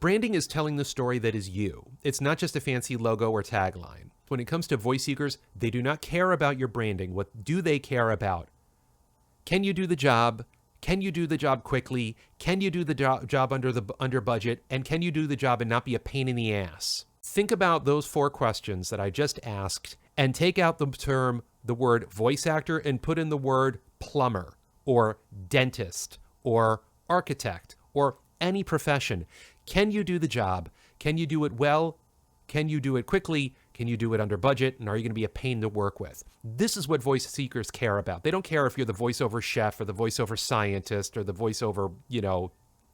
Branding is telling the story that is you. It's not just a fancy logo or tagline. When it comes to voice seekers, they do not care about your branding. What do they care about? Can you do the job? Can you do the job quickly? Can you do the job under budget? And can you do the job and not be a pain in the ass? Think about those 4 questions that I just asked and take out the word voice actor and put in the word plumber or dentist or architect or any profession. Can you do the job? Can you do it well? Can you do it quickly? Can you do it under budget? And are you going to be a pain to work with? This is what voice seekers care about. They don't care if you're the voiceover chef or the voiceover scientist or the voiceover,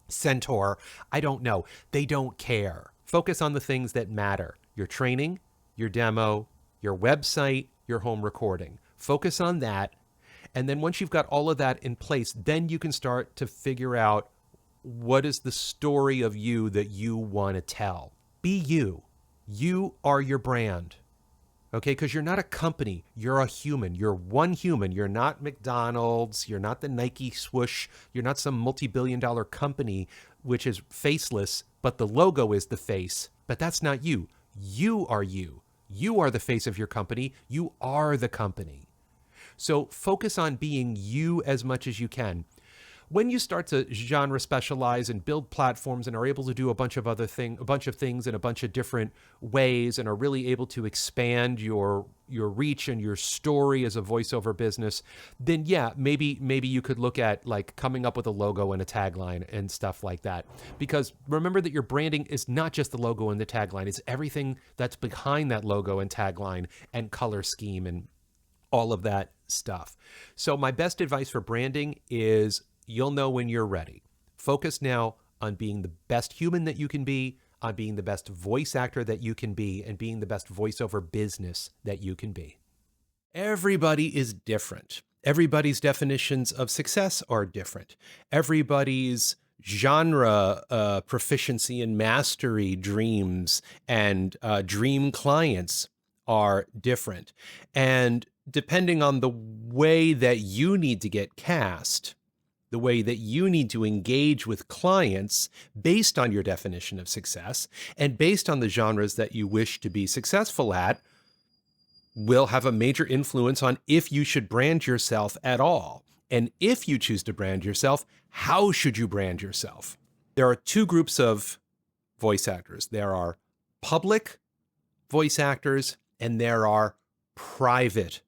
centaur. I don't know. They don't care. Focus on the things that matter. Your training, your demo, your website, your home recording. Focus on that. And then once you've got all of that in place, then you can start to figure out what is the story of you that you want to tell. Be you. You are your brand. Okay, because you're not a company. You're a human. You're one human. You're not McDonald's. You're not the Nike swoosh. You're not some multi-billion-dollar company which is faceless, but the logo is the face. But that's not you. You are you. You are the face of your company. You are the company. So focus on being you as much as you can. When you start to genre specialize and build platforms and are able to do a bunch of things in a bunch of different ways and are really able to expand your reach and your story as a voiceover business, then yeah, maybe you could look at like coming up with a logo and a tagline and stuff like that. Because remember that your branding is not just the logo and the tagline, it's everything that's behind that logo and tagline and color scheme and all of that stuff. So my best advice for branding is you'll know when you're ready. Focus now on being the best human that you can be, on being the best voice actor that you can be, and being the best voiceover business that you can be. Everybody is different. Everybody's definitions of success are different. Everybody's genre proficiency and mastery dreams and dream clients are different. And depending on the way that you need to get cast, the way that you need to engage with clients based on your definition of success and based on the genres that you wish to be successful at will have a major influence on if you should brand yourself at all. And if you choose to brand yourself, how should you brand yourself? There are 2 groups of voice actors. There are public voice actors and there are private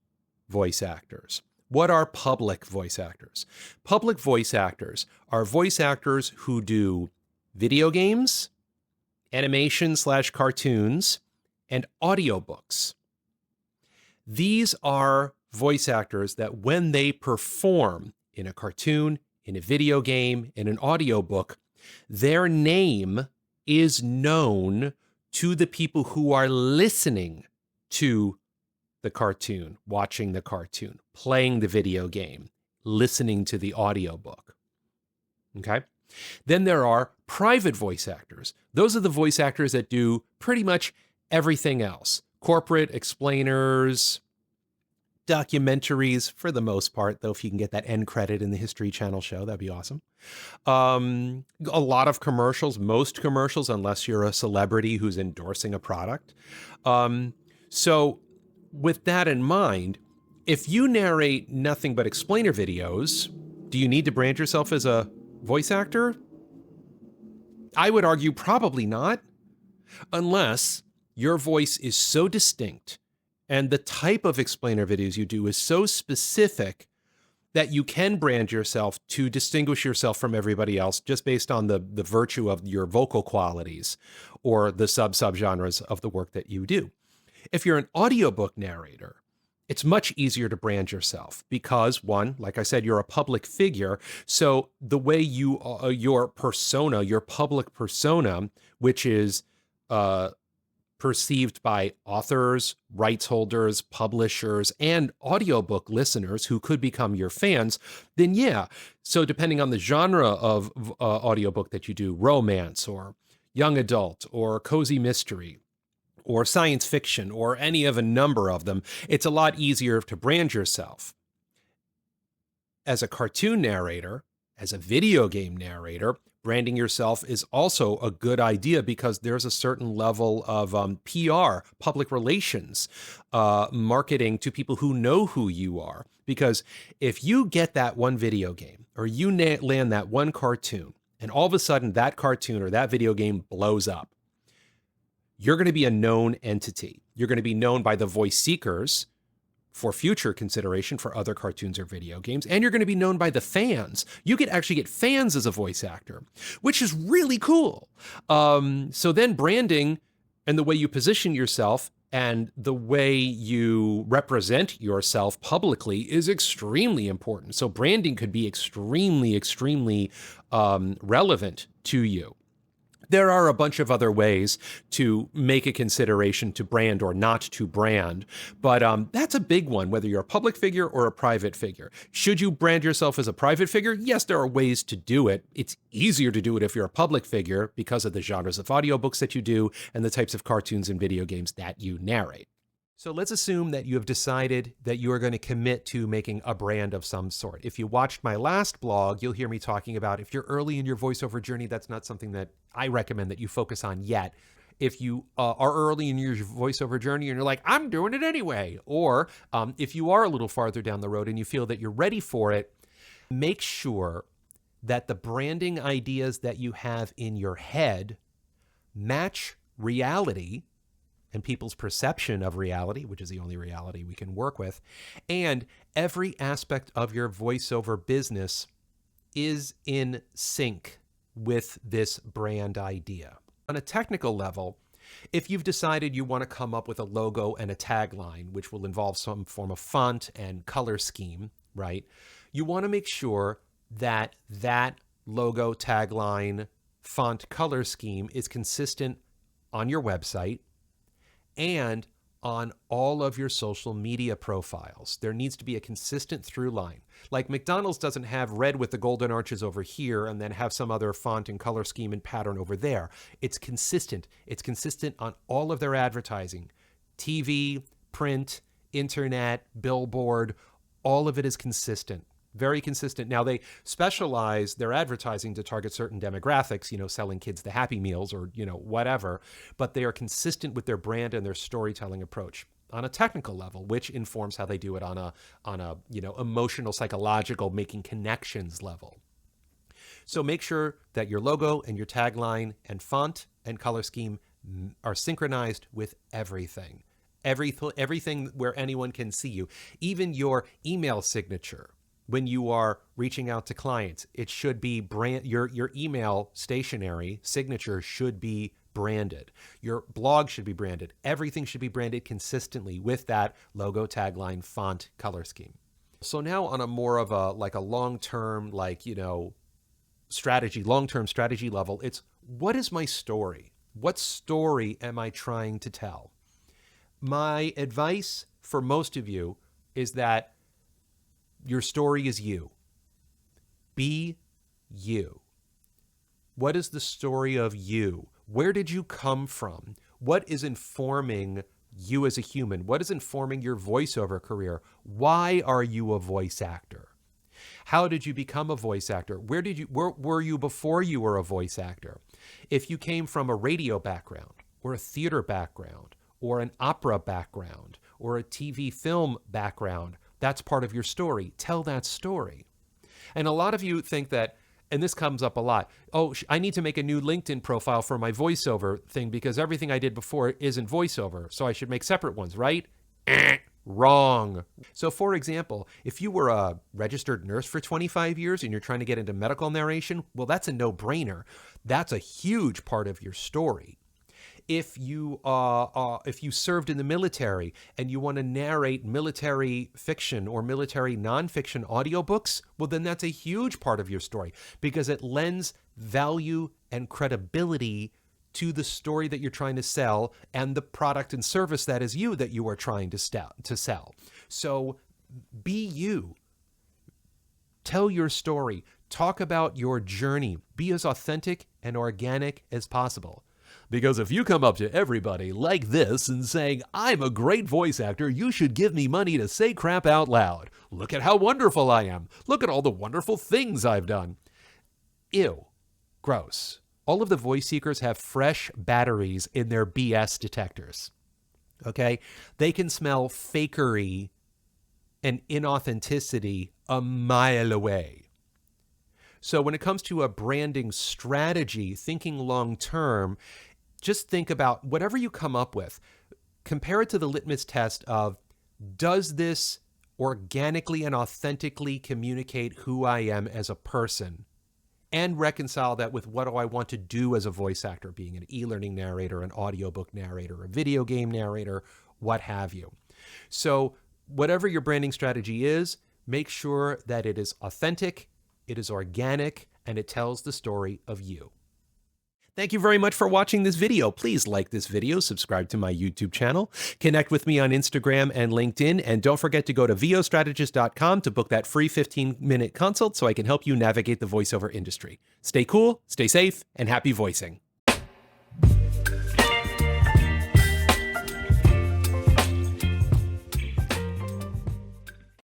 voice actors. What are public voice actors? Public voice actors are voice actors who do video games, animation/cartoons, and audiobooks. These are voice actors that when they perform in a cartoon, in a video game, in an audiobook, their name is known to the people who are listening to the cartoon, watching the cartoon, playing the video game, listening to the audiobook. Okay? Then there are private voice actors. Those are the voice actors that do pretty much everything else. Corporate explainers, documentaries for the most part, though if you can get that end credit in the History Channel show, that'd be awesome. A lot of commercials, most commercials, unless you're a celebrity who's endorsing a product. So with that in mind, if you narrate nothing but explainer videos, do you need to brand yourself as a voice actor? I would argue probably not, unless your voice is so distinct and the type of explainer videos you do is so specific that you can brand yourself to distinguish yourself from everybody else just based on the virtue of your vocal qualities or the subgenres of the work that you do. If you're an audiobook narrator, it's much easier to brand yourself because, one, like I said, you're a public figure. So the way your persona, your public persona, which is perceived by authors, rights holders, publishers, and audiobook listeners who could become your fans, then yeah. So depending on the genre of audiobook that you do, romance or young adult or cozy mystery, or science fiction, or any of a number of them, it's a lot easier to brand yourself. As a cartoon narrator, As a video game narrator, branding yourself is also a good idea because there's a certain level of PR, public relations, marketing to people who know who you are. Because if you get that one video game or you land that one cartoon, and all of a sudden that cartoon or that video game blows up, you're going to be a known entity. You're going to be known by the voice seekers for future consideration for other cartoons or video games, and you're going to be known by the fans. You could actually get fans as a voice actor, which is really cool. So then branding and the way you position yourself and the way you represent yourself publicly is extremely important. So branding could be extremely relevant to you. There are a bunch of other ways to make a consideration to brand or not to brand, but that's a big one, whether you're a public figure or a private figure. Should you brand yourself as a private figure? Yes, there are ways to do it. It's easier to do it if you're a public figure because of the genres of audiobooks that you do and the types of cartoons and video games that you narrate. So let's assume that you have decided that you are going to commit to making a brand of some sort. If you watched my last blog, you'll hear me talking about if you're early in your voiceover journey, that's not something that I recommend that you focus on yet. If you are early in your voiceover journey and you're like, I'm doing it anyway, or if you are a little farther down the road and you feel that you're ready for it, make sure that the branding ideas that you have in your head match reality and people's perception of reality, which is the only reality we can work with, and every aspect of your voiceover business is in sync with this brand idea. On a technical level, if you've decided you want to come up with a logo and a tagline, which will involve some form of font and color scheme, right? You want to make sure that that logo, tagline, font, color scheme is consistent on your website and on all of your social media profiles. There needs to be a consistent through line. Like McDonald's doesn't have red with the golden arches over here and then have some other font and color scheme and pattern over there. It's consistent. It's consistent on all of their advertising. TV, print, internet, billboard, all of it is consistent. Very consistent. Now, they specialize their advertising to target certain demographics, selling kids the Happy Meals or, whatever, but they are consistent with their brand and their storytelling approach on a technical level, which informs how they do it on a emotional, psychological, making connections level. So make sure that your logo and your tagline and font and color scheme are synchronized with everything. Everything where anyone can see you, even your email signature. When you are reaching out to clients, it should be your email stationery signature should be branded. Your blog should be branded. Everything should be branded consistently with that logo, tagline, font, color scheme. So now on a more of a long-term, long-term strategy level, it's what is my story? What story am I trying to tell? My advice for most of you is that your story is you. Be you. What is the story of you? Where did you come from? What is informing you as a human? What is informing your voiceover career? Why are you a voice actor? How did you become a voice actor? Where were you before you were a voice actor? If you came from a radio background or a theater background or an opera background or a TV film background, that's part of your story. Tell that story. And a lot of you think that, and this comes up a lot, I need to make a new LinkedIn profile for my voiceover thing because everything I did before isn't voiceover, so I should make separate ones, right? Wrong. So for example, if you were a registered nurse for 25 years and you're trying to get into medical narration, well, that's a no-brainer. That's a huge part of your story. If you served in the military and you want to narrate military fiction or military nonfiction audiobooks, well, then that's a huge part of your story because it lends value and credibility to the story that you're trying to sell and the product and service that is you that you are trying to sell. So be you. Tell your story. Talk about your journey. Be as authentic and organic as possible. Because if you come up to everybody like this and saying, I'm a great voice actor, you should give me money to say crap out loud. Look at how wonderful I am. Look at all the wonderful things I've done. Ew, gross. All of the voice seekers have fresh batteries in their BS detectors. Okay? They can smell fakery and inauthenticity a mile away. So when it comes to a branding strategy, thinking long term, just think about whatever you come up with. Compare it to the litmus test of, does this organically and authentically communicate who I am as a person? And reconcile that with what do I want to do as a voice actor, being an e-learning narrator, an audiobook narrator, a video game narrator, what have you. So whatever your branding strategy is, make sure that it is authentic, it is organic, and it tells the story of you. Thank you very much for watching this video. Please like this video, subscribe to my YouTube channel, connect with me on Instagram and LinkedIn, and don't forget to go to vostrategist.com to book that free 15-minute consult so I can help you navigate the voiceover industry. Stay cool, stay safe, and happy voicing.